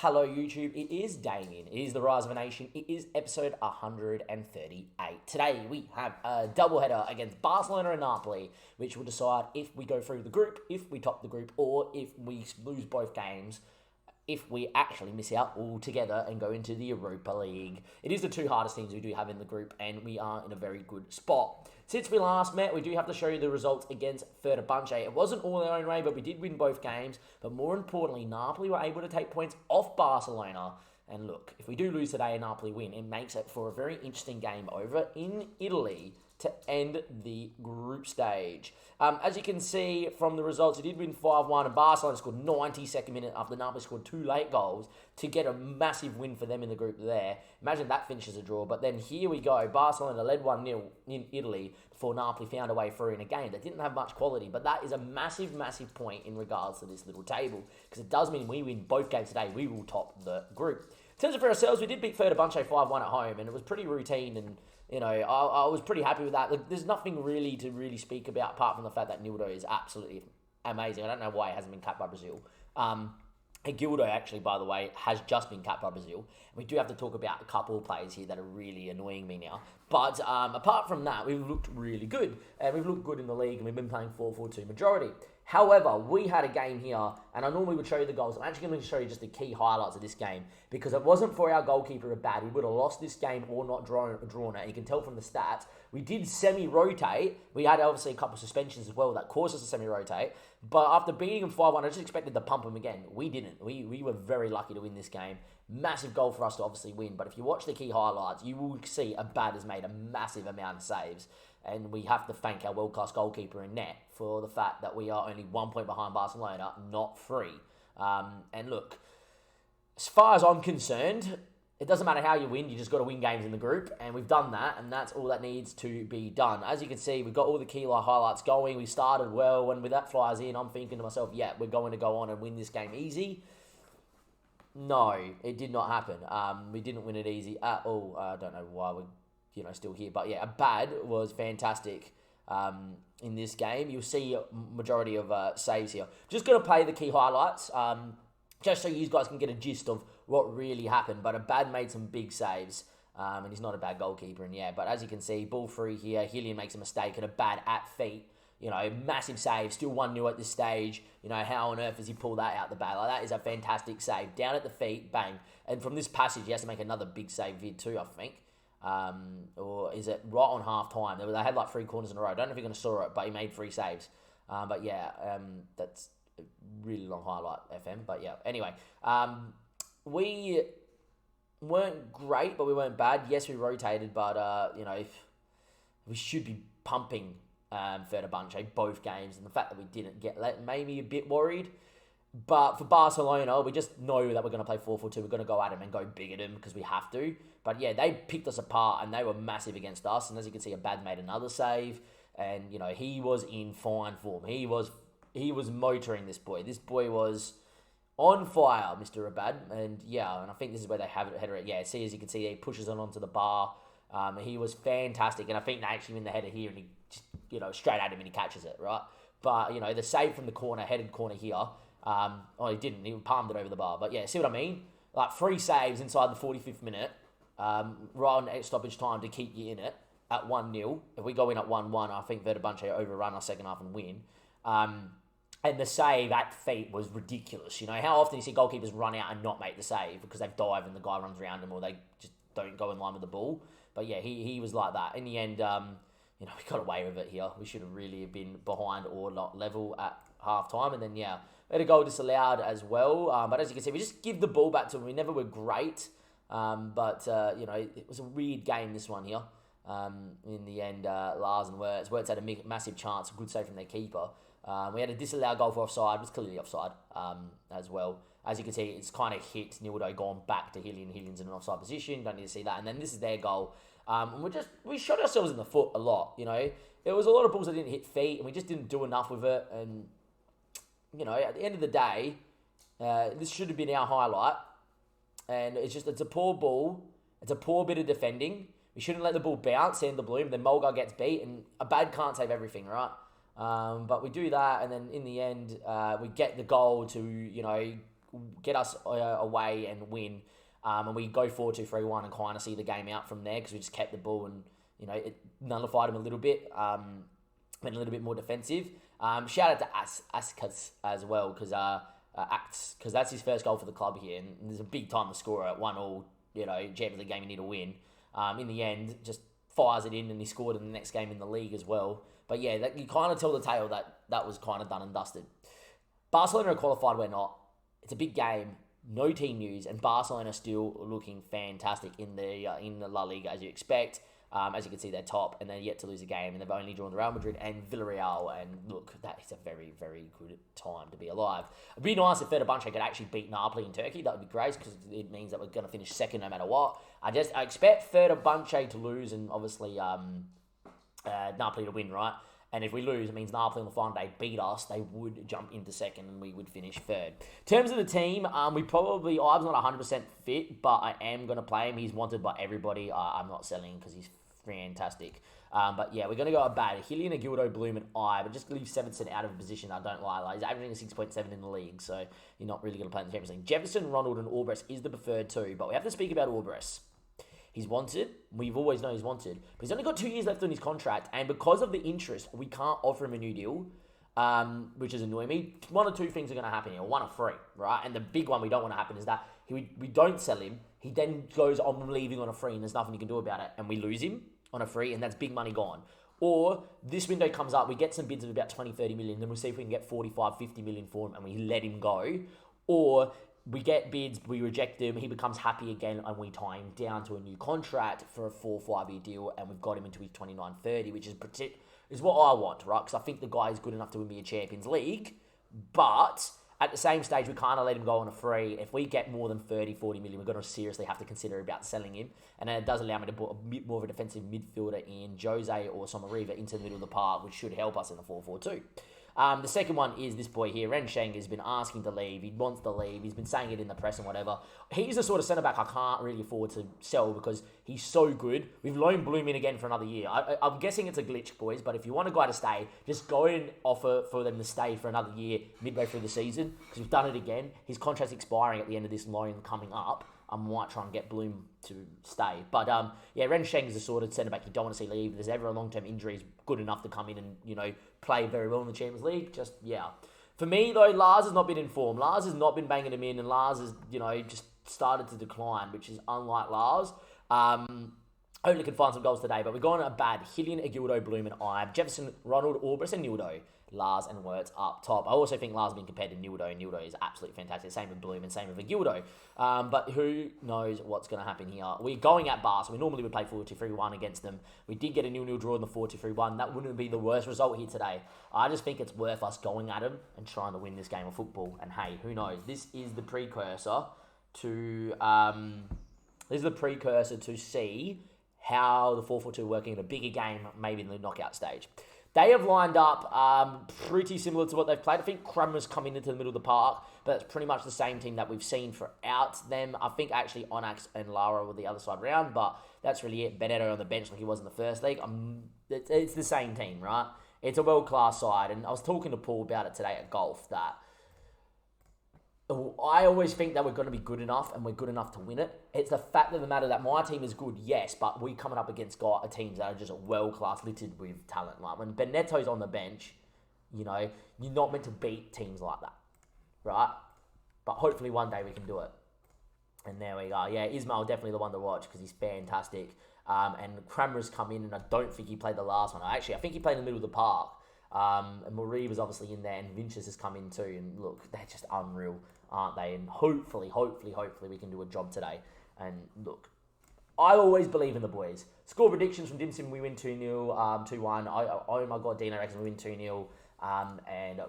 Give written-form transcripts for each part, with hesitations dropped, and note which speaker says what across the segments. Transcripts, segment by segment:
Speaker 1: Hello YouTube, it is Damien, it is the Rise of a Nation, it is episode 138. Today we have a doubleheader against Barcelona and Napoli, which will decide if we go through the group, if we top the group, or if we lose both games, if we actually miss out altogether and go into the Europa League. It is the two hardest teams we do have in the group, and we are in a very good spot. Since we last met, we do have to show you the results against Fenerbahce. It wasn't all our own way, but we did win both games. But more importantly, Napoli were able to take points off Barcelona. And look, if we do lose today and Napoli win, it makes it for a very interesting game over in Italy to end the group stage. As you can see from the results, it did win 5-1, and Barcelona scored 92nd minute after Napoli scored two late goals to get a massive win for them in the group there. Imagine that finishes a draw. But then here we go. Barcelona led 1-0 in Italy before Napoli found a way through in a game that didn't have much quality. But that is a massive, massive point in regards to this little table, because it does mean we win both games today, we will top the group. In terms of for ourselves, we did beat Fenerbahce 5-1 at home, and it was pretty routine, and you know, I was pretty happy with that. Like, there's nothing really to speak about apart from the fact that Nildo is absolutely amazing. I don't know why he hasn't been capped by Brazil. Gildo, actually, by the way, has just been capped by Brazil. And we do have to talk about a couple of players here that are really annoying me now. But apart from that, we've looked really good. And we've looked good in the league, and we've been playing 4-4-2 majority. However, we had a game here, and I normally would show you the goals. I'm actually going to show you just the key highlights of this game, because it wasn't for our goalkeeper bad. We would have lost this game or not drawn it. You can tell from the stats. We did semi-rotate. We had obviously a couple of suspensions as well that caused us to semi-rotate. But after beating them 5-1, I just expected to pump them again. We didn't. We were very lucky to win this game. Massive goal for us to obviously win. But if you watch the key highlights, you will see Abad has made a massive amount of saves. And we have to thank our world-class goalkeeper in net for the fact that we are only 1 point behind Barcelona, not 3. And look, as far as I'm concerned, it doesn't matter how you win, you just got to win games in the group. And we've done that, and that's all that needs to be done. As you can see, we've got all the key highlights going. We started well. When with that flies in, I'm thinking to myself, yeah, we're going to go on and win this game easy. No, it did not happen. We didn't win it easy at all. I don't know why we're still here. But yeah, Abad was fantastic in this game. You'll see a majority of saves here. Just going to play the key highlights, just so you guys can get a gist of what really happened. But Abad made some big saves, and he's not a bad goalkeeper. And yeah, but as you can see, ball free here. Hillian makes a mistake, and Abad at feet. Massive save, still 1-0 at this stage. How on earth does he pull that out the back? Like, that is a fantastic save. Down at the feet, bang. And from this passage, he has to make another big save here too, I think. Or is it right on half time? They had like 3 corners in a row. I don't know if you're going to saw it, but he made 3 saves. But yeah, that's a really long highlight, FM. But yeah, anyway, we weren't great, but we weren't bad. Yes, we rotated, but we should be pumping Fenerbahce both games, and the fact that we didn't get that made me a bit worried. But for Barcelona, we just know that we're going to play 4-4-2. We're going to go at them and go big at them because we have to. But yeah, they picked us apart, and they were massive against us. And as you can see, Abad made another save, and he was in fine form. He was motoring this boy. This boy was on fire, Mr. Abad. And yeah, and I think this is where they have it header. Yeah, see, as you can see, he pushes it onto the bar. He was fantastic, and I think they actually win the header here, and he just, straight at him and he catches it, right? But the save from the corner, headed corner here. He didn't. He palmed it over the bar. But yeah, see what I mean? Like 3 saves inside the 45th minute, right on stoppage time to keep you in it at 1-0. If we go in at 1-1, I think Fenerbahce overrun our second half and win. And the save at feet was ridiculous. How often you see goalkeepers run out and not make the save because they've dived and the guy runs around them, or they just don't go in line with the ball. But yeah, he was like that. In the end, we got away with it here. We should have really been behind or not level at half time. And then, yeah, we had a goal disallowed as well. But as you can see, we just give the ball back to them. We never were great. But it was a weird game, this one here. In the end, Lars and Wirtz had a massive chance, a good save from their keeper. We had a disallowed goal for offside. It was clearly offside as well. As you can see, it's kind of hit Nildo, gone back to Hillian. Hillian's in an offside position. Don't need to see that. And then this is their goal. And we shot ourselves in the foot a lot, There was a lot of balls that didn't hit feet, and we just didn't do enough with it. And, at the end of the day, this should have been our highlight. And it's a poor ball. It's a poor bit of defending. We shouldn't let the ball bounce in the bloom. Then Mulgar gets beat, and Abad can't save everything, right? But we do that, and then in the end, we get the goal to, get us away and win. And we go 4-2-3-1 and kind of see the game out from there because we just kept the ball and, it nullified him a little bit, went a little bit more defensive. Shout out to Askas as well because that's his first goal for the club here. And there's a big time to score at 1-1, Champions League game you need to win. In the end, just fires it in and he scored in the next game in the league as well. But yeah, you kind of tell the tale that was kind of done and dusted. Barcelona are qualified, we're not. It's a big game. No team news, and Barcelona still looking fantastic in the La Liga as you expect. As you can see, they're top, and they're yet to lose a game, and they've only drawn Real Madrid and Villarreal. And look, that is a very, very good time to be alive. It'd be nice if Fenerbahce could actually beat Napoli in Turkey. That would be great because it means that we're going to finish second no matter what. I expect Fenerbahce to lose, and obviously Napoli to win, right? And if we lose, it means Napoli on the final day beat us. They would jump into second and we would finish third. In terms of the team, Ives not 100% fit, but I am going to play him. He's wanted by everybody. I'm not selling him because he's fantastic. But yeah, we're going to go bad. Hillian, Agildo, Bloom, and but just leave 7% out of a position I don't like. He's averaging a 6.7 in the league, so you're not really going to play in the Champions League. Jefferson, Ronald, and Orbres is the preferred two, but we have to speak about Orbres. He's wanted. We've always known he's wanted. But he's only got 2 years left on his contract. And because of the interest, we can't offer him a new deal, which is annoying me. One or two things are going to happen here. One or three, right? And the big one we don't want to happen is that we don't sell him. He then goes on leaving on a free and there's nothing you can do about it. And we lose him on a free and that's big money gone. Or this window comes up, we get some bids of about 20, 30 million. Then we'll see if we can get 45, 50 million for him and we let him go. Or we get bids, we reject him, he becomes happy again, and we tie him down to a new contract for a 4 or 5 year deal, and we've got him into his 29-30, which is what I want, right? Because I think the guy is good enough to win me a Champions League, but at the same stage, we can't let him go on a free. If we get more than 30, 40 million, we're going to seriously have to consider about selling him, and then it does allow me to put a bit more of a defensive midfielder in Jose or Somariva into the middle of the park, which should help us in the 4-4-2. The second one is this boy here, Ren Sheng, has been asking to leave. He wants to leave. He's been saying it in the press and whatever. He's the sort of centre-back I can't really afford to sell because he's so good. We've loaned Bloom in again for another year. I'm guessing it's a glitch, boys, but if you want a guy to stay, just go and offer for them to stay for another year midway through the season because we've done it again. His contract's expiring at the end of this loan coming up. I might try and get Bloom to stay. But, Ren Sheng is the sort of centre-back you don't want to see leave. If there's ever a long-term injury, he's good enough to come in and, play very well in the Champions League. For me, though, Lars has not been in form. Lars has not been banging him in, and Lars has, just started to decline, which is unlike Lars. Hopefully can find some goals today, but we're going a bad. Hillian, Agildo, Bloom, and Ibe. Jefferson, Ronald, Orbres, and Nildo. Lars and Wirtz up top. I also think Lars has been compared to Nildo, and Nildo is absolutely fantastic. Same with Bloom and same with Agildo. But who knows what's going to happen here. We're going at Bar, so we normally would play 4-2-3-1 against them. We did get a 0-0 draw in the 4-2-3-1. That wouldn't be the worst result here today. I just think it's worth us going at them and trying to win this game of football. And hey, who knows? This is the precursor to see how the 4-4-2 working in a bigger game, maybe in the knockout stage. They have lined up pretty similar to what they've played. I think Crammer's coming into the middle of the park, but it's pretty much the same team that we've seen throughout them. I think actually Onax and Lara were the other side round, but that's really it. Benedetto on the bench like he was in the first league. It's the same team, right? It's a world-class side, and I was talking to Paul about it today at golf that I always think that we're going to be good enough and we're good enough to win it. It's the fact of the matter that my team is good, yes, but we're coming up against teams that are just world-class, littered with talent. Like when Benetto's on the bench, you're not meant to beat teams like that, right? But hopefully one day we can do it. And there we go. Yeah, Ismail definitely the one to watch because he's fantastic. And Crammer's come in, and I don't think he played the last one. I think he played in the middle of the park. And Marie was obviously in there, and Vinicius has come in too. And look, they're just unreal, aren't they? And hopefully we can do a job today. And look, I always believe in the boys. Score predictions from Dimson, we win 2-0, 2-1. Oh my God, Dino reckons we win 2-0. And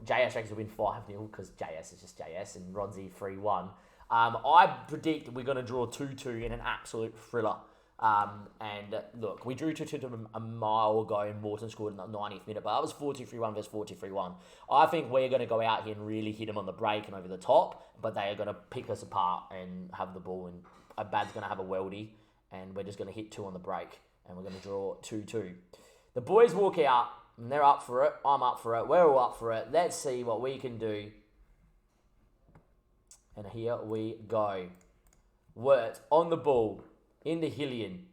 Speaker 1: JS reckons we win 5-0 because JS is just JS, and Rodzi 3-1. I predict we're going to draw 2-2 in an absolute thriller. And look, we drew 2-2 a mile ago and Morton scored in the 90th minute, but that was 4-2-3-1 versus 4-2-3-1. I think we're going to go out here and really hit them on the break and over the top, but they are going to pick us apart and have the ball, and Abad's going to have a weldy, and we're just going to hit 2 on the break, and we're going to draw 2-2. The boys walk out, and they're up for it. I'm up for it. We're all up for it. Let's see what we can do. And here we go. Wirt on the ball. Into Hillian.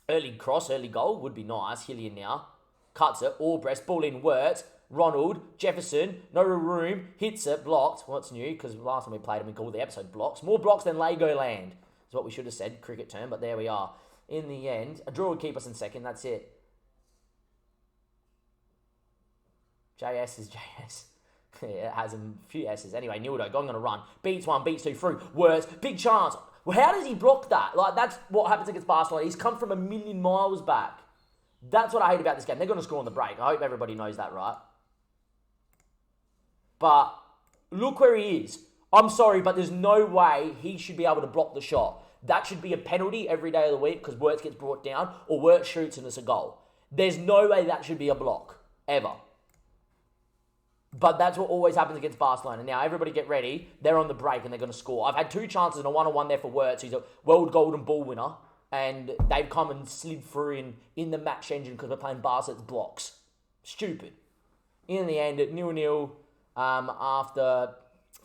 Speaker 1: Early cross, early goal would be nice. Hillian now. Cuts it. Albrecht. Ball in Wirt. Ronald. Jefferson. No room. Hits it. Blocked. What's new? Because last time we played him, we called the episode blocks. More blocks than Legoland. Is what we should have said. Cricket term. But there we are. In the end, a draw would keep us in second. That's it. JS is JS. Yeah, it has a few S's. Anyway, Nildo going on a run. Beats one, beats two, through. Words. Big chance. Well, how does he block that? Like, that's what happens against Barcelona. He's come from a million miles back. That's what I hate about this game. They're going to score on the break. I hope everybody knows that, right? But look where he is. I'm sorry, but there's no way he should be able to block the shot. That should be a penalty every day of the week because Wirtz gets brought down or Wirtz shoots and it's a goal. There's no way that should be a block. Ever. But that's what always happens against Barcelona. Now, everybody get ready. They're on the break and they're going to score. I've had 2 chances and a 1-on-1 there for Wirtz. He's a world golden ball winner. And they've come and slid through in the match engine because we're playing Barca's blocks. Stupid. In the end, at 0-0, after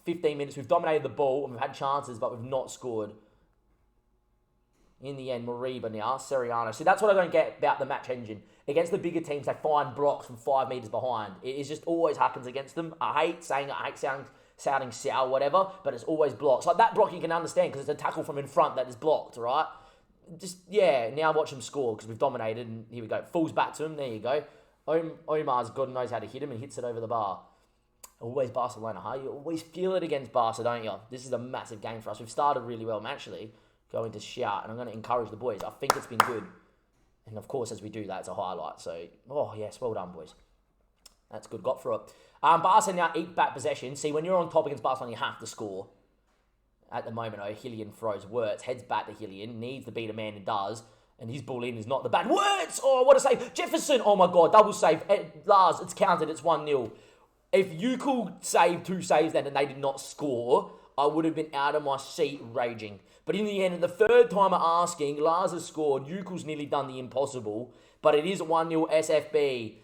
Speaker 1: 15 minutes, we've dominated the ball and we've had chances, but we've not scored. In the end, Moriba now, Seriano. See, that's what I don't get about the match engine. Against the bigger teams, they find blocks from 5 metres behind. It just always happens against them. I hate saying it. I hate sounding sour, whatever, but it's always blocks. Like that block you can understand because it's a tackle from in front that is blocked, right? Just, yeah, now watch him score because we've dominated and here we go. Falls back to him. There you go. Omar's God knows how to hit him and hits it over the bar. Always Barcelona, huh? You always feel it against Barca, don't you? This is a massive game for us. We've started really well, actually. Going to shout, and I'm going to encourage the boys. I think it's been good. And of course, as we do that, it's a highlight. So, oh yes, well done, boys. That's good. Got through it. Barca now eat back possession. See, when you're on top against Barcelona, you have to score. At the moment, Hillian throws Wirtz, heads back to Hillian, needs to beat a man and does. And his ball in is not the bad. Wirtz! Oh, what a save. Jefferson! Oh my God, double save. Lars, it's counted. It's 1-0. If Yukel saved 2 saves then and they did not score, I would have been out of my seat raging. But in the end, the third time asking, Lars has scored. Yukel's nearly done the impossible. But it is 1-0 SFB.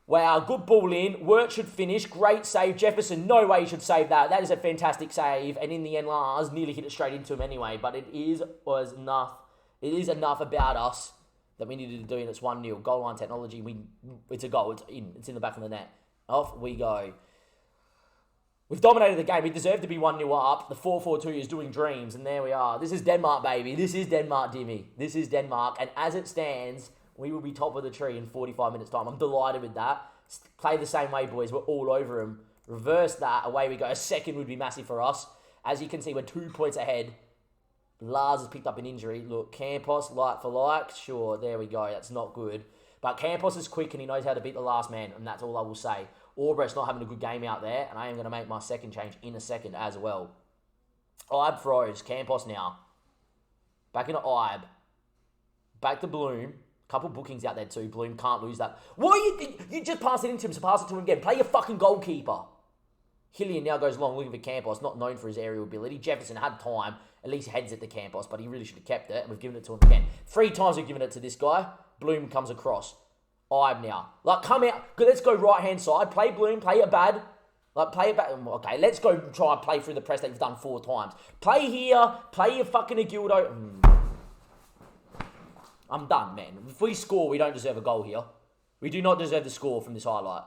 Speaker 1: Wow, good ball in. Wirtz should finish. Great save. Jefferson, no way he should save that. That is a fantastic save. And in the end, Lars nearly hit it straight into him anyway. But it is enough about us that we needed to do. And it's 1-0. Goal line technology. It's a goal. It's in the back of the net. Off we go. We've dominated the game. We deserve to be 1-0 up. The 4-4-2 is doing dreams. And there we are. This is Denmark, baby. This is Denmark, Dimmy. This is Denmark. And as it stands, we will be top of the tree in 45 minutes' time. I'm delighted with that. Play the same way, boys. We're all over them. Reverse that. Away we go. A second would be massive for us. As you can see, we're 2 points ahead. Lars has picked up an injury. Look, Campos, like for like. Sure, there we go. That's not good. But Campos is quick and he knows how to beat the last man. And that's all I will say. Albrecht's not having a good game out there. And I am going to make my second change in a second as well. Ibe froze. Campos now. Back into Ibe. Back to Bloom. Couple bookings out there too. Bloom can't lose that. What do you think? You just pass it into him, so pass it to him again. Play your fucking goalkeeper. Hillian now goes long looking for Campos. Not known for his aerial ability. Jefferson had time. At least heads it to Campos, but he really should have kept it. And we've given it to him again. 3 times we've given it to this guy. Bloom comes across. Ibe now. Like, come out. Let's go right-hand side. Play Bloom. Play it bad. Like, play it back. Okay, let's go try and play through the press that we've done 4 times. Play here. Play your fucking Agildo. I'm done, man. If we score, we don't deserve a goal here. We do not deserve the score from this highlight.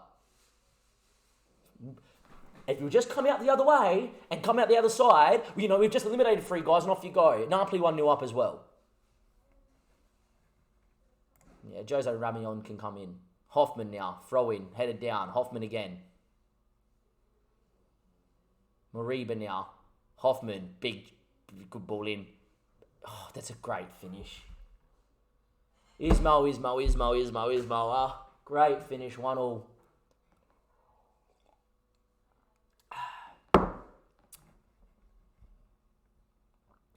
Speaker 1: If you just come out the other way and come out the other side, we've just eliminated 3 guys and off you go. Napoli 1-0 up as well. Yeah, Jose Ramion can come in. Hoffman now, throw in, headed down. Hoffman again. Moriba now. Hoffman, big, good ball in. Oh, that's a great finish. Ismo. Great finish, 1-1.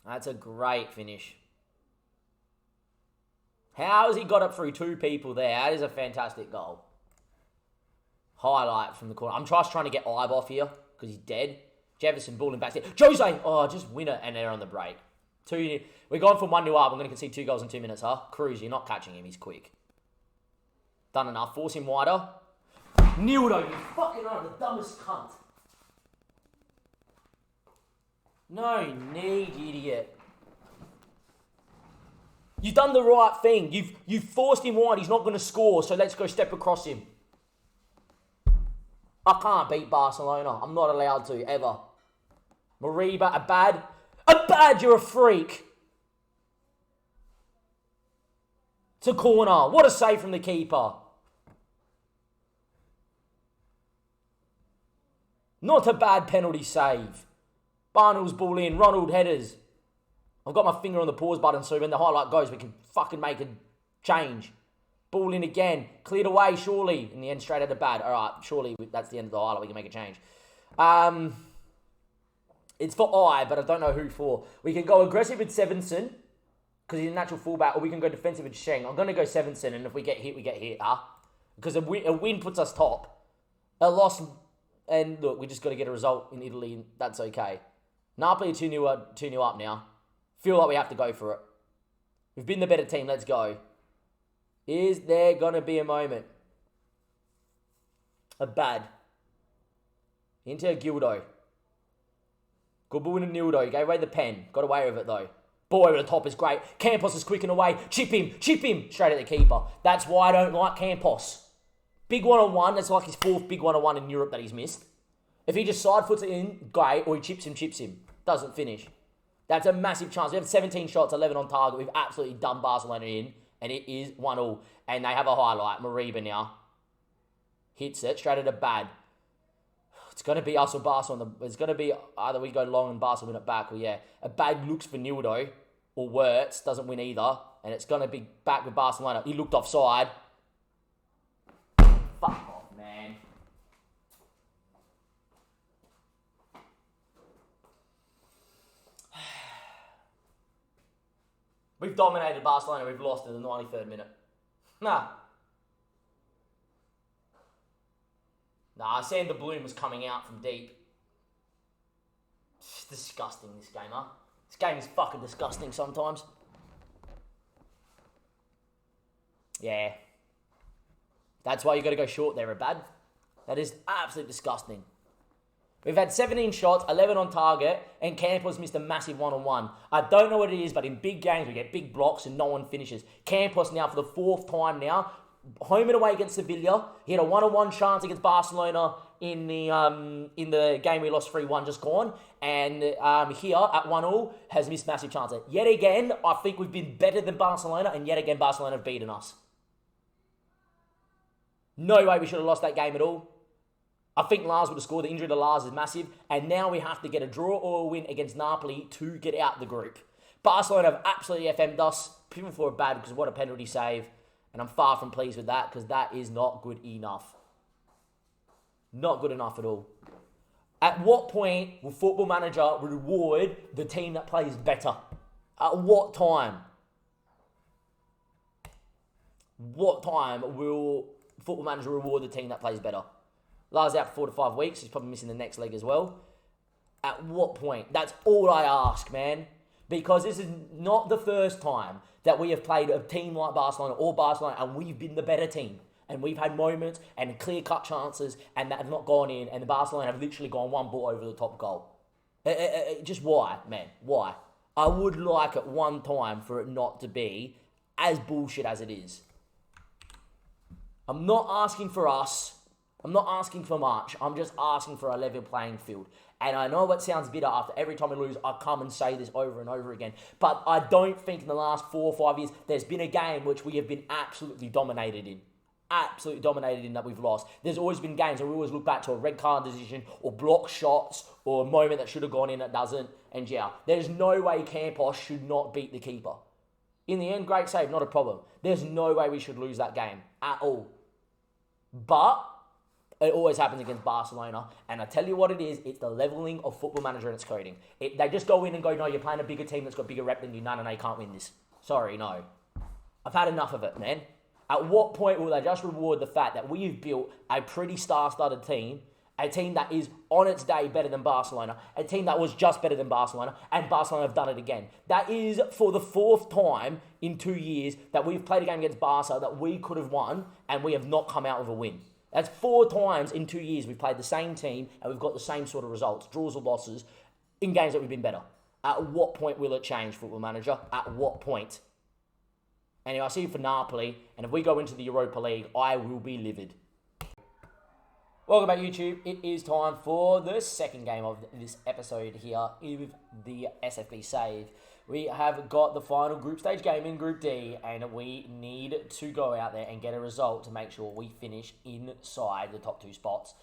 Speaker 1: That's a great finish. How has he got it through 2 people there? That is a fantastic goal. Highlight from the corner. I'm just trying to get Ibe off here because he's dead. Jefferson balling back there. Jose! Oh, just win it and they're on the break. 2. We're gone from 1-0 up. I'm going to concede 2 goals in 2 minutes, huh? Cruz, you're not catching him. He's quick. Done enough. Force him wider. Nildo, you fucking are the dumbest cunt. No need, idiot. You've done the right thing. You've forced him wide. He's not going to score, so let's go step across him. I can't beat Barcelona. I'm not allowed to, ever. Mariba, Abad. Abad, you're a freak. It's a corner. What a save from the keeper. Not a bad penalty save. Barnell's ball in. Ronald headers. I've got my finger on the pause button, so when the highlight goes, we can fucking make a change. Ball in again. Cleared away, surely. In the end, straight out of bad. All right, surely that's the end of the highlight. We can make a change. It's for I, but I don't know who for. We can go aggressive with Sevenson, because he's a natural fullback, or we can go defensive with Sheng. I'm going to go Sevenson, and if we get hit, we get hit. Because a win puts us top. A loss, and look, we just got to get a result in Italy, and that's okay. Napoli are 2-0 up now. Feel like we have to go for it. We've been the better team. Let's go. Is there going to be a moment? A bad. Into Gildo. Good ball in Nildo. Gave away the pen. Got away with it though. Ball over the top is great. Campos is quick and away. Chip him. Straight at the keeper. That's why I don't like Campos. Big one-on-one. That's like his fourth big one-on-one in Europe that he's missed. If he just side foots it in, great. Or he chips him. Doesn't finish. That's a massive chance. We have 17 shots, 11 on target. We've absolutely done Barcelona in. And it is 1-1. And they have a highlight. Mariba now. Hits it. Straight at a bad. It's going to be us or Barcelona. It's going to be either we go long and Barcelona win it back. Or yeah. A bad looks for Nildo. Or Wirtz. Doesn't win either. And it's going to be back with Barcelona. He looked offside. Fuck off, man. We've dominated Barcelona. We've lost in the 93rd minute. Nah, Sander Bloom was coming out from deep. It's disgusting, this game, huh? This game is fucking disgusting sometimes. Yeah. That's why you got to go short there, Abad. That is absolutely disgusting. We've had 17 shots, 11 on target, and Campos missed a massive one-on-one. I don't know what it is, but in big games, we get big blocks and no one finishes. Campos now, for the fourth time now, home and away against Sevilla. He had a one-on-one chance against Barcelona in the game we lost 3-1 just gone. And here at 1-1 has missed massive chances. Yet again, I think we've been better than Barcelona, and yet again, Barcelona have beaten us. No way we should have lost that game at all. I think Lars would have scored. The injury to Lars is massive. And now we have to get a draw or a win against Napoli to get out the group. Barcelona have absolutely FM'd us. People for a bad because what a penalty save. And I'm far from pleased with that because that is not good enough. Not good enough at all. At what point will Football Manager reward the team that plays better? At what time? What time will Football Manager reward the team that plays better? Lars out for 4 to 5 weeks. He's probably missing the next leg as well. At what point? That's all I ask, man. Because this is not the first time that we have played a team like Barcelona or Barcelona and we've been the better team. And we've had moments and clear-cut chances and that have not gone in. And the Barcelona have literally gone one ball over the top goal. Just why, man? Why? I would like at one time for it not to be as bullshit as it is. I'm not asking for us. I'm not asking for much. I'm just asking for a level playing field. And I know it sounds bitter after every time we lose, I come and say this over and over again. But I don't think in the last 4 or 5 years, there's been a game which we have been absolutely dominated in. Absolutely dominated in that we've lost. There's always been games where we always look back to a red card decision or block shots or a moment that should have gone in that doesn't. And yeah, there's no way Campos should not beat the keeper. In the end, great save, not a problem. There's no way we should lose that game at all. But it always happens against Barcelona. And I tell you what it is, it's the levelling of Football Manager and its coding. They just go in and go, no, you're playing a bigger team that's got bigger rep than you. No, you can't win this. Sorry, no. I've had enough of it, man. At what point will they just reward the fact that we've built a pretty star-studded team, a team that is on its day better than Barcelona, a team that was just better than Barcelona, and Barcelona have done it again. That is for the 4th time in 2 years that we've played a game against Barca that we could have won, and we have not come out with a win. That's 4 times in 2 years we've played the same team and we've got the same sort of results, draws or losses. in games that we've been better. At what point will it change, Football Manager? At what point? Anyway, I see you for Napoli, and if we go into the Europa League, I will be livid. Welcome back, YouTube. It is time for the second game of this episode here with the SFB save. We have got the final group stage game in Group D, and we need to go out there and get a result to make sure we finish inside the top 2 spots.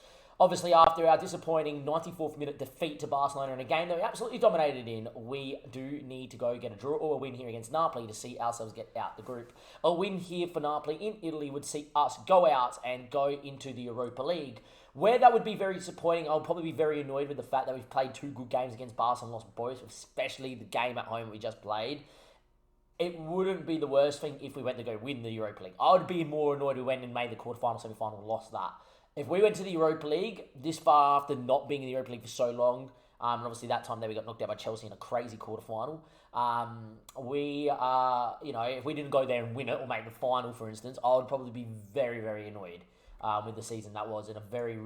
Speaker 1: Obviously, after our disappointing 94th minute defeat to Barcelona in a game that we absolutely dominated in, we do need to go get a draw or a win here against Napoli to see ourselves get out the group. A win here for Napoli in Italy would see us go out and go into the Europa League. Where that would be very disappointing, I'll probably be very annoyed with the fact that we've played 2 good games against Barcelona and lost both, especially the game at home we just played. It wouldn't be the worst thing if we went to go win the Europa League. I would be more annoyed if we went and made the quarterfinal, semi-final, and lost that. If we went to the Europa League this far after not being in the Europa League for so long, and obviously that time there we got knocked out by Chelsea in a crazy quarterfinal, if we didn't go there and win it or make the final, for instance, I would probably be very, very annoyed with the season that was, in a very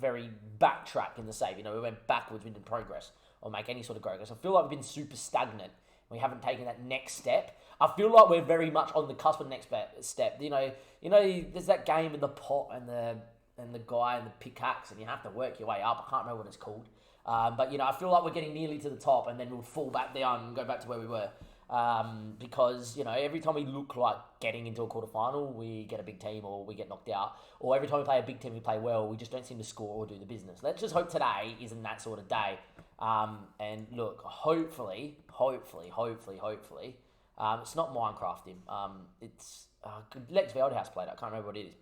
Speaker 1: very backtrack in the save. We went backwards, we didn't progress or make any sort of progress. I feel like we've been super stagnant. We haven't taken that next step. I feel like we're very much on the cusp of the next step. There's that game with the pot and the guy and the pickaxe, and you have to work your way up. I can't remember what it's called. But I feel like we're getting nearly to the top, and then we'll fall back down and go back to where we were. Because every time we look like getting into a quarterfinal, we get a big team or we get knocked out. Or every time we play a big team, we play well, we just don't seem to score or do the business. Let's just hope today isn't that sort of day. And look, hopefully, it's not Minecraft. It's Lex Veldhouse played. I can't remember what it is.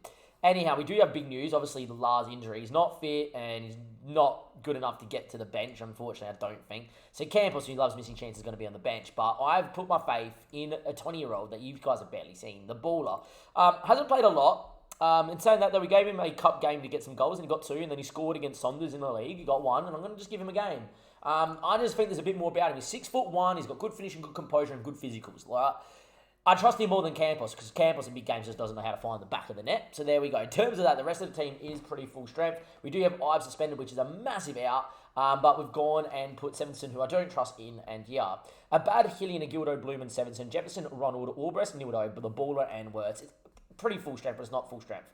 Speaker 1: Anyhow, we do have big news. Obviously, the Lars injury. He's not fit and he's not good enough to get to the bench, unfortunately, I don't think. So Campos, who loves missing chances, is going to be on the bench. But I've put my faith in a 20-year-old that you guys have barely seen, the baller. Hasn't played a lot. In saying that, though, we gave him a cup game to get some goals, and he got 2, and then he scored against Saunders in the league. He got 1, and I'm going to just give him a game. I just think there's a bit more about him. He's 6'1", he's got good finishing, good composure, and good physicals. I trust him more than Campos, because Campos in big games just doesn't know how to find the back of the net. So there we go. In terms of that, the rest of the team is pretty full strength. We do have Ives suspended, which is a massive out. But we've gone and put Sevenson, who I don't trust in, and yeah. Abad, Hillian, Agildo, Bloom, and Sevenson, Jefferson, Ronald, Albrecht, Nildo, but the baller and Wirtz. It's pretty full strength, but it's not full strength.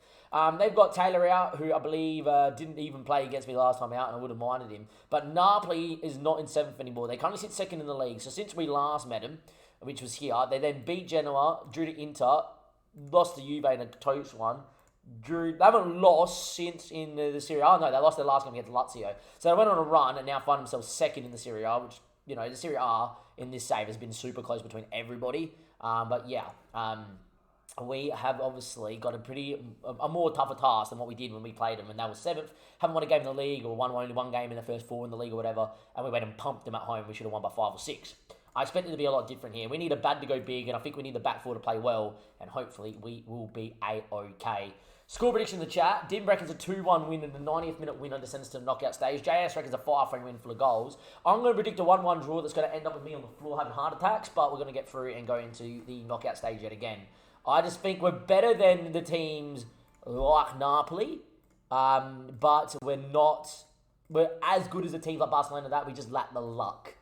Speaker 1: They've got Taylor out, who I believe didn't even play against me last time out, and I would have minded him. But Napoli is not in 7th anymore. They currently sit 2nd in the league. So since we last met him, which was here, they then beat Genoa, drew to Inter, lost to Juve in a close one. They haven't lost since in the Serie A. Oh, no, they lost their last game against Lazio. So they went on a run and now find themselves 2nd in the Serie A, which, the Serie A in this save has been super close between everybody. We have obviously got a more tougher task than what we did when we played them, and that was 7th. Haven't won a game in the league, or won only one game in the first 4 in the league or whatever, and we went and pumped them at home. We should have won by 5 or 6. I expect it to be a lot different here. We need a bad to go big, and I think we need the back 4 to play well, and hopefully we will be A-OK. Score prediction in the chat. Dim reckons a 2-1 win and a 90th minute winner to send us to the knockout stage. JS reckons a 5-3 win full of goals. I'm going to predict a 1-1 draw that's going to end up with me on the floor having heart attacks, but we're going to get through and go into the knockout stage yet again. I just think we're better than the teams like Napoli, but we're as good as the teams like Barcelona that we just lack the luck.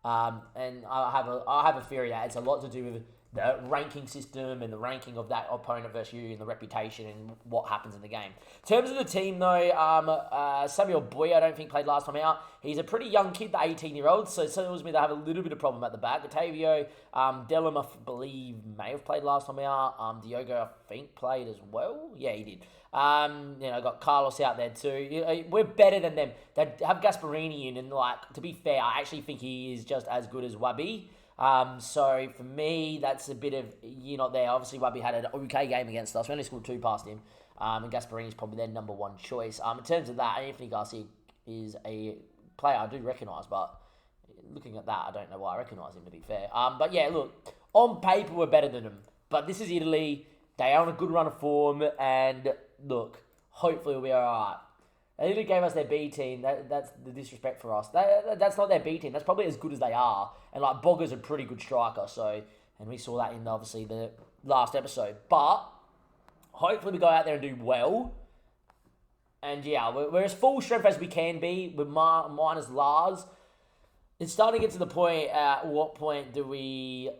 Speaker 1: And I have a theory that it's a lot to do with the ranking system and the ranking of that opponent versus you and the reputation and what happens in the game. In terms of the team, though, Samuel Boy, I don't think played last time out. He's a pretty young kid, the 18-year-old, so it tells me they have a little bit of problem at the back. Otavio, Delham, I believe, may have played last time out. Diogo, I think, played as well. Yeah, he did. Got Carlos out there too. We're better than them. They have Gasparini in, and to be fair, I actually think he is just as good as Wabi. So for me, that's a bit of not there. Obviously, Wabi had an okay game against us. We only scored 2 past him, and Gasparini is probably their number 1 choice. In terms of that, Anthony Garcia is a player I do recognise, but looking at that, I don't know why I recognise him, to be fair. But yeah, look, on paper we're better than them, but this is Italy. They are on a good run of form, and look, hopefully we'll be alright. They literally gave us their B team. That's the disrespect for us. That's not their B team. That's probably as good as they are. And Bogger's a pretty good striker. And we saw that in obviously the last episode. But hopefully we go out there and do well. And yeah, we're as full strength as we can be with minus Lars. It's starting to get to the point, at what point do we,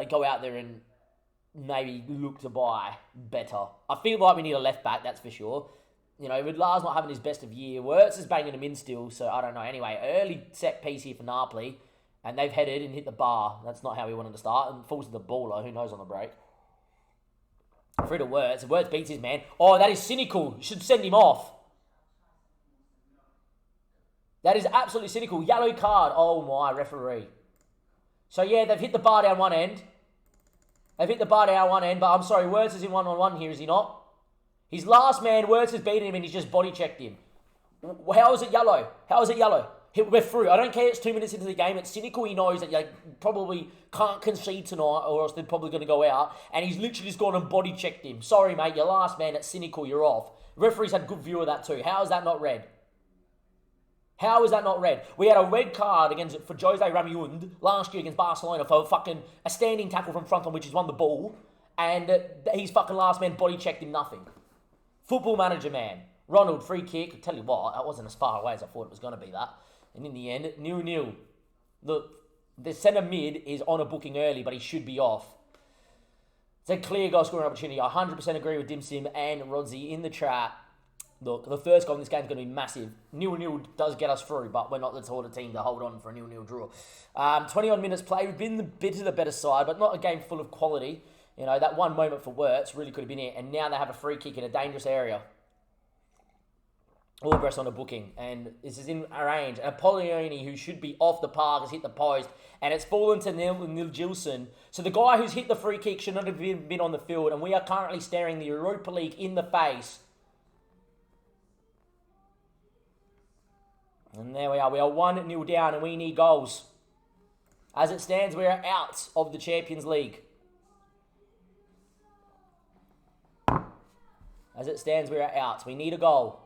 Speaker 1: go out there and maybe look to buy better? I feel like we need a left back, that's for sure. With Lars not having his best of year, Wirtz is banging him in still, so I don't know. Anyway, early set piece here for Napoli, and they've headed and hit the bar. That's not how we wanted to start, and falls to the baller, who knows on the break. Through to Wirtz, and Wirtz beats his man. Oh, that is cynical. You should send him off. That is absolutely cynical. Yellow card. Oh my, referee. So yeah, they've hit the bar down one end. But I'm sorry, Wirtz is in one-on-one here, is he not? His last man, Wirtz has beaten him and he's just body checked him. How is it yellow? We're through. I don't care it's 2 minutes into the game. It's cynical. He knows that you probably can't concede tonight or else they're probably going to go out. And he's literally just gone and body checked him. Sorry, mate. Your last man. It's cynical. You're off. Referee's had good view of that too. How is that not red? We had a red card for Jose Ramiund last year against Barcelona for fucking a standing tackle from front on which he's won the ball. And his fucking last man body checked him nothing. Football Manager, man. Ronald, free kick. I tell you what, that wasn't as far away as I thought it was going to be, that. And in the end, 0-0. Look, the centre mid is on a booking early, but he should be off. It's a clear goal scoring opportunity. I 100% agree with Dim Sim and Rodzi in the chat. Look, the first goal in this game is going to be massive. 0-0 does get us through, but we're not the sort of team to hold on for a 0-0 draw. 20-odd minutes played. We've been the bit of the better side, but not a game full of quality. That one moment for Wirtz really could have been it. And now they have a free kick in a dangerous area. Albrecht on a booking, and this is in a range. And Apolloni, who should be off the park, has hit the post, and it's fallen to Neil Gilson. So the guy who's hit the free kick should not have been on the field, and we are currently staring the Europa League in the face. And there we are. We are 1-0 down, and we need goals. As it stands, we are out of the Champions League. We are out. We need a goal.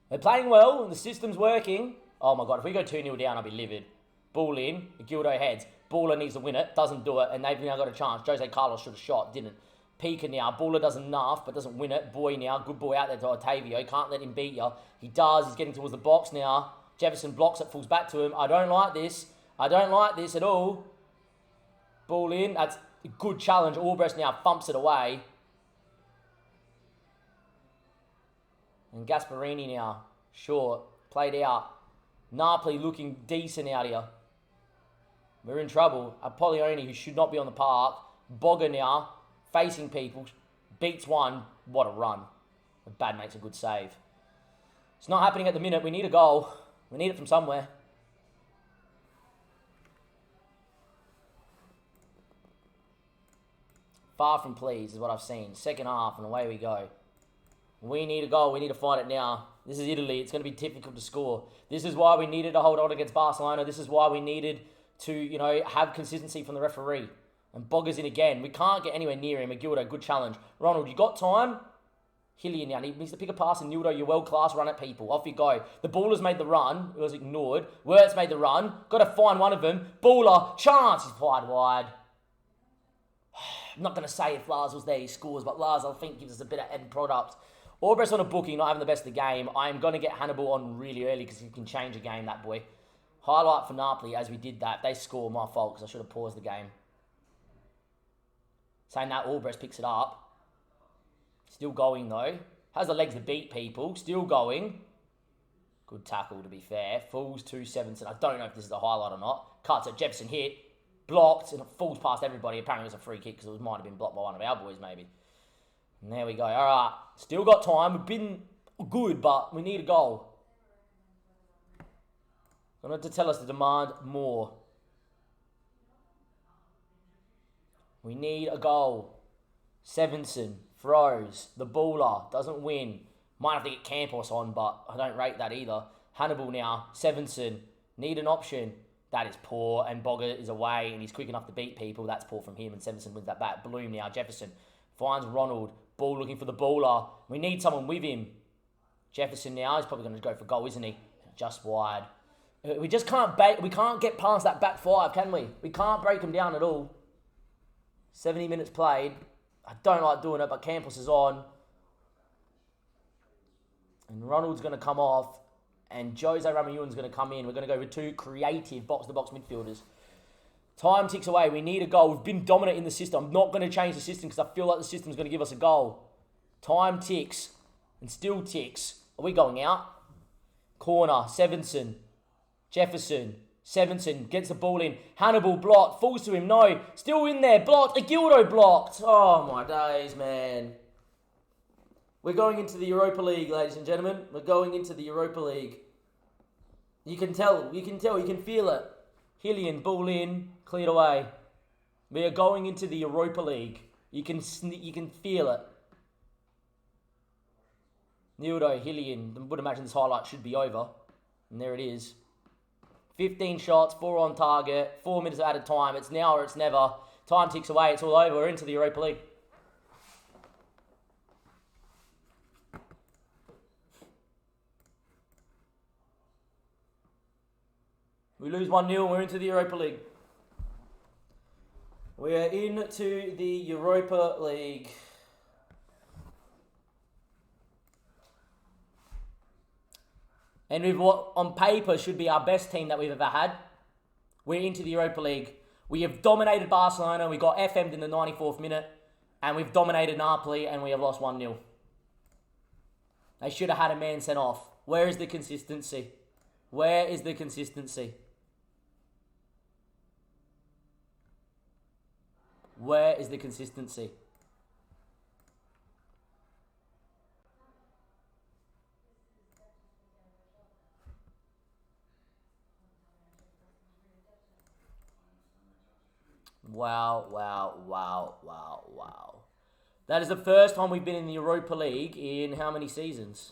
Speaker 1: We're playing well, and the system's working. Oh my God, if we go 2-0 down, I'll be livid. Ball in, Gildo heads. Baller needs to win it, doesn't do it, and they've now got a chance. Jose Carlos should have shot, didn't. Pika now, Baller does enough, but doesn't win it. Boy now, good boy out there to Otavio. Can't let him beat you. He does, he's getting towards the box now. Jefferson blocks it, falls back to him. I don't like this at all. Ball in, that's a good challenge. Albrecht now thumps it away. And Gasparini now, short, played out. Napoli looking decent out here. We're in trouble. Apolloni, who should not be on the park. Bogger now, facing people, beats one. What a run. The bad makes a good save. It's not happening at the minute. We need a goal. We need it from somewhere. Far from pleased is what I've seen. Second half, and away we go. We need a goal. We need to find it now. This is Italy. It's going to be difficult to score. This is why we needed to hold on against Barcelona. This is why we needed to, have consistency from the referee. And Bogger's in again. We can't get anywhere near him. Agildo, good challenge. Ronald, you got time? Hillian now needs to pick a pass, and Nildo, you're world-class, run at people. Off you go. The Baller's made the run. It was ignored. Wirtz made the run. Got to find one of them. Baller, chance. He's wide. I'm not going to say if Lars was there, he scores, but Lars, I think, gives us a bit of end product. Albrecht's on a booking, not having the best of the game. I am going to get Hannibal on really early because he can change a game, that boy. Highlight for Napoli as we did that. They score, my fault, because I should have paused the game. Saying that, Albrecht picks it up. Still going, though. Has the legs to beat people. Still going. Good tackle, to be fair. Falls to Sevenson. I don't know if this is the highlight or not. Cuts it. Jefferson hit. Blocked. And it falls past everybody. Apparently it was a free kick because it might have been blocked by one of our boys, maybe. And there we go. All right. Still got time. We've been good, but we need a goal. Going to tell us to demand more. We need a goal. Sevenson throws. The Baller doesn't win. Might have to get Campos on, but I don't rate that either. Hannibal now. Sevenson. Need an option. That is poor. And Bogger is away, and he's quick enough to beat people. That's poor from him, and Sevenson wins that back. Bloom now. Jefferson finds Ronald. Ball looking for the Baller. We need someone with him. Jefferson now. He's probably going to go for goal, isn't he? Just wide. We just can't we can't get past that back five, can we? We can't break them down at all. 70 minutes played. I don't like doing it, but Campos is on. And Ronald's going to come off. And Jose Ramayuan's going to come in. We're going to go with two creative box-to-box midfielders. Time ticks away. We need a goal. We've been dominant in the system. I'm not going to change the system because I feel like the system's going to give us a goal. Time ticks. And still ticks. Are we going out? Corner. Sevenson. Jefferson. Sevenson gets the ball in. Hannibal blocked. Falls to him. No. Still in there. Blocked. Agildo blocked. Oh, my days, man. We're going into the Europa League, ladies and gentlemen. We're going into the Europa League. You can tell. You can feel it. Hillian, ball in, cleared away. We are going into the Europa League. You can feel it. Nildo, Hillian. I would imagine this highlight should be over. And there it is. 15 shots, 4 on target, 4 minutes at a time. It's now or it's never. Time ticks away. It's all over. We're into the Europa League. We lose 1-0, we're into the Europa League. We are into the Europa League. And with what on paper should be our best team that we've ever had, we're into the Europa League. We have dominated Barcelona, we got FM'd in the 94th minute, and we've dominated Napoli and we have lost 1-0. They should have had a man sent off. Where is the consistency? Where is the consistency? Where is the consistency? Wow. That is the first time we've been in the Europa League in how many seasons?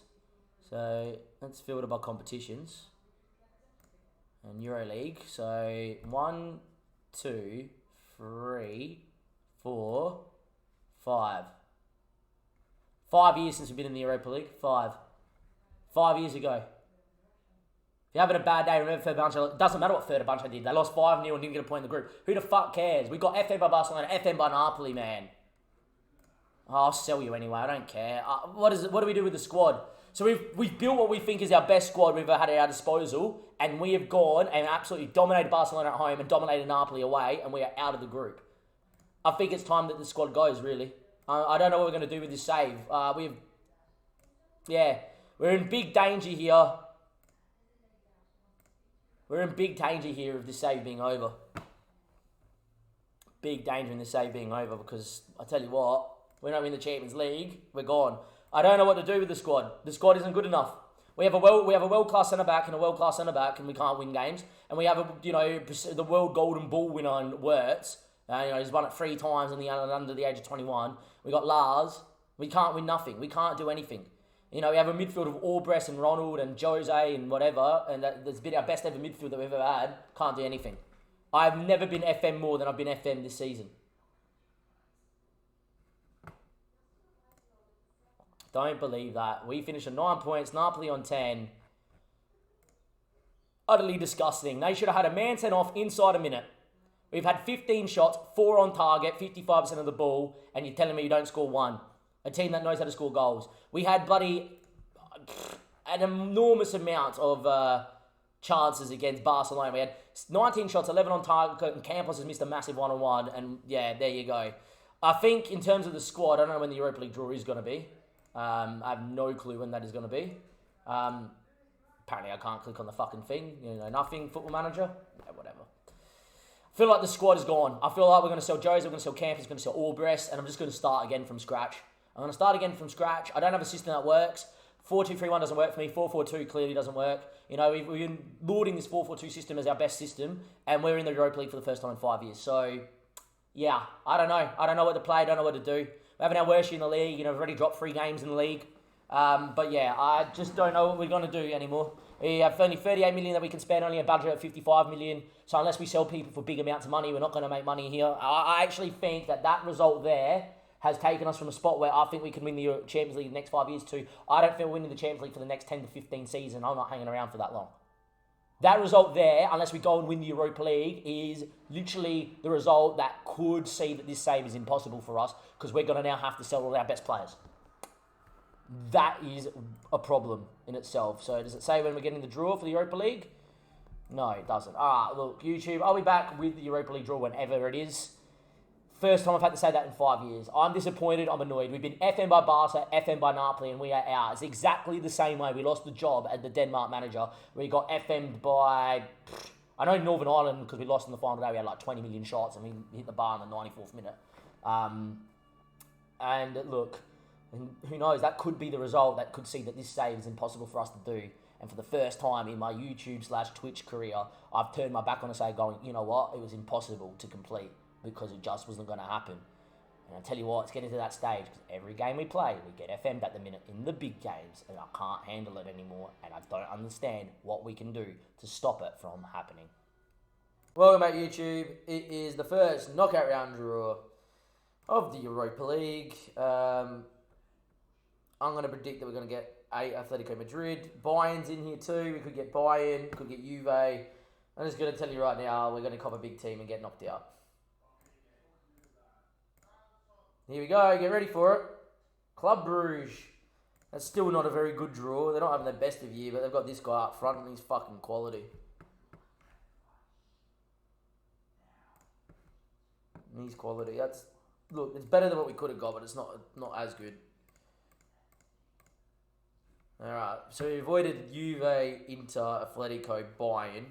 Speaker 1: So let's filter by competitions. And Euro League. So 1, 2, 3, 4, 5. 5 years since we've been in the Europa League. 5 years ago. If you're having a bad day, remember Fenerbahce. It doesn't matter what Fenerbahce did. They lost 5-0 and didn't get a point in the group. Who the fuck cares? We got FM by Barcelona, FM by Napoli, man. Oh, I'll sell you anyway. I don't care. What do we do with the squad? So we've built what we think is our best squad we've ever had at our disposal, and we have gone and absolutely dominated Barcelona at home and dominated Napoli away, and we are out of the group. I think it's time that the squad goes, really. I don't know what we're going to do with this save. We're in big danger here. We're in big danger here of this save being over. Big danger in this save being over because, I tell you what, we're not in the Champions League. We're gone. I don't know what to do with the squad. The squad isn't good enough. We have a world-class centre-back and a world-class centre-back, and we can't win games. And we have the world golden ball winner in Wirtz. He's won it 3 times under the age of 21. We got Lars. We can't win nothing. We can't do anything. We have a midfield of Albrecht and Ronald and Jose and whatever, and that's been our best ever midfield that we've ever had. Can't do anything. I've never been FM more than I've been FM this season. Don't believe that. We finished on 9 points, Napoli on 10. Utterly disgusting. They should have had a man sent off inside a minute. We've had 15 shots, 4 on target, 55% of the ball, and you're telling me you don't score 1. A team that knows how to score goals. We had an enormous amount of chances against Barcelona. We had 19 shots, 11 on target, and Campos has missed a massive 1-on-1, and yeah, there you go. I think in terms of the squad, I don't know when the Europa League draw is going to be. I have no clue when that is going to be. Apparently I can't click on the fucking thing. Nothing, Football Manager. Yeah, whatever. I feel like the squad is gone. I feel like we're going to sell Jose, we're going to sell Campos, we're going to sell Albrecht, and I'm just going to start again from scratch. I'm going to start again from scratch. I don't have a system that works. 4-2-3-1 doesn't work for me. 4-4-2 clearly doesn't work. We've been lauding this 4-4-2 system as our best system, and we're in the Europa League for the first time in 5 years. So, yeah, I don't know. I don't know what to play. I don't know what to do. We're having our worst year in the league. We've already dropped 3 games in the league. But yeah, I just don't know what we're going to do anymore. We have only 38 million that we can spend, only a budget of 55 million. So unless we sell people for big amounts of money, we're not going to make money here. I actually think that result there has taken us from a spot where I think we can win the Champions League in the next 5 years to I don't think we're winning the Champions League for the next 10 to 15 seasons. I'm not hanging around for that long. That result there, unless we go and win the Europa League, is literally the result that could see that this save is impossible for us because we're going to now have to sell all our best players. that is a problem in itself. So does it say when we're getting the draw for the Europa League? No, it doesn't. Look, YouTube, I'll be back with the Europa League draw whenever it is. First time I've had to say that in 5 years. I'm disappointed. I'm annoyed. We've been FM by Barca, FM by Napoli, and we are out. It's exactly the same way we lost the job as the Denmark manager. We got FM'd by... I know Northern Ireland, because we lost in the final day, we had like 20 million shots, and we hit the bar in the 94th minute. And look, who knows, that could be the result. That could see that this save is impossible for us to do. And for the first time in my YouTube/Twitch career, I've turned my back on it, going, you know what, it was impossible to complete because it just wasn't going to happen. And I tell you what, it's getting to that stage because every game we play, we get FM'd at the minute in the big games, and I can't handle it anymore, and I don't understand what we can do to stop it from happening. Welcome back, YouTube. It is the first knockout round draw of the Europa League. I'm going to predict that we're going to get Atletico Madrid. Bayern's in here too. We could get Bayern, could get Juve. I'm just going to tell you right now, we're going to cop a big team and get knocked out. Here we go. Get ready for it. Club Brugge. That's still not a very good draw. They're not having the best of year, but they've got this guy up front and he's fucking quality. He's quality. Look, it's better than what we could have got, but it's not as good. Alright, so we avoided Juve, Inter, Atletico, Bayern.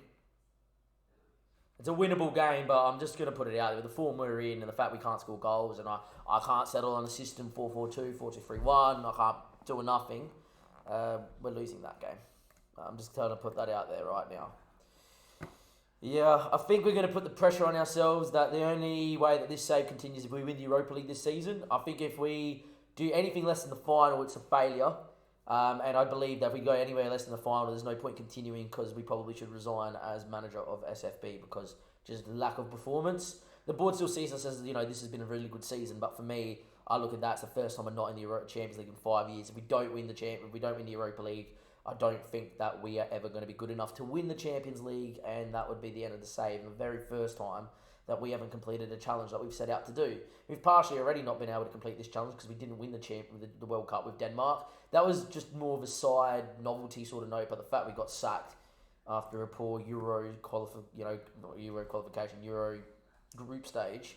Speaker 1: It's a winnable game, but I'm just going to put it out there. With the form we're in and the fact we can't score goals, and I can't settle on a system 4-4-2, 4-2-3-1, I can't do nothing, we're losing that game. I'm just trying to put that out there right now. Yeah, I think we're going to put the pressure on ourselves that the only way that this save continues is if we win the Europa League this season. I think if we do anything less than the final, it's a failure. And I believe that if we go anywhere less than the final, there's no point continuing because we probably should resign as manager of SFB because just lack of performance. The board still sees us as, this has been a really good season, but for me, I look at that, it's the first time we're not in the Champions League in 5 years. If we don't win the Europa League, I don't think that we are ever going to be good enough to win the Champions League, and that would be the end of the save. The very first time that we haven't completed a challenge that we've set out to do. We've partially already not been able to complete this challenge because we didn't win the World Cup with Denmark. That was just more of a side novelty sort of note, but the fact we got sacked after a poor Euro group stage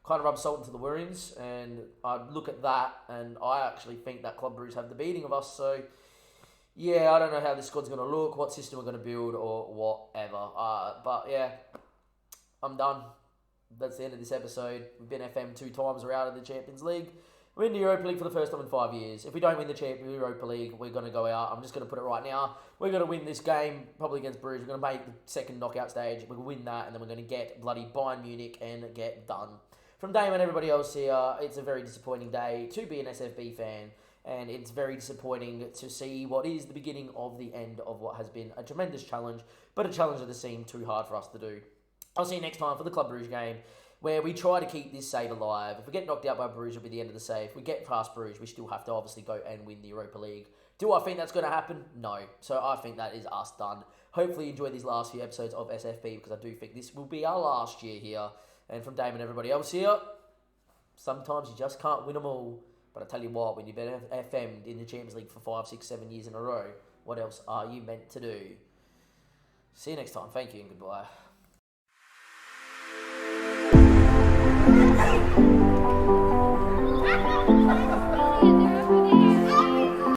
Speaker 1: kind of rubs salt into the wounds, and I look at that and I actually think that Club Brugge have the beating of us, so yeah, I don't know how this squad's going to look, what system we're going to build or whatever, but yeah, I'm done. That's the end of this episode. We've been FM 2 times. We're out of the Champions League. We're in the Europa League for the first time in 5 years. If we don't win the Europa League, we're going to go out. I'm just going to put it right now. We're going to win this game, probably against Bruges. We're going to make the second knockout stage. We're going to win that, and then we're going to get bloody Bayern Munich and get done. From Dame and everybody else here, it's a very disappointing day to be an SFB fan, and it's very disappointing to see what is the beginning of the end of what has been a tremendous challenge, but a challenge that has seemed too hard for us to do. I'll see you next time for the Club Brugge game, where we try to keep this save alive. If we get knocked out by Bruges, it'll be the end of the save. If we get past Bruges, we still have to obviously go and win the Europa League. Do I think that's going to happen? No. So I think that is us done. Hopefully you enjoyed these last few episodes of SFB, because I do think this will be our last year here. And from Dave and everybody else here, sometimes you just can't win them all. But I tell you what, when you've been FM'd in the Champions League for 5, 6, 7 years in a row, what else are you meant to do? See you next time. Thank you and goodbye.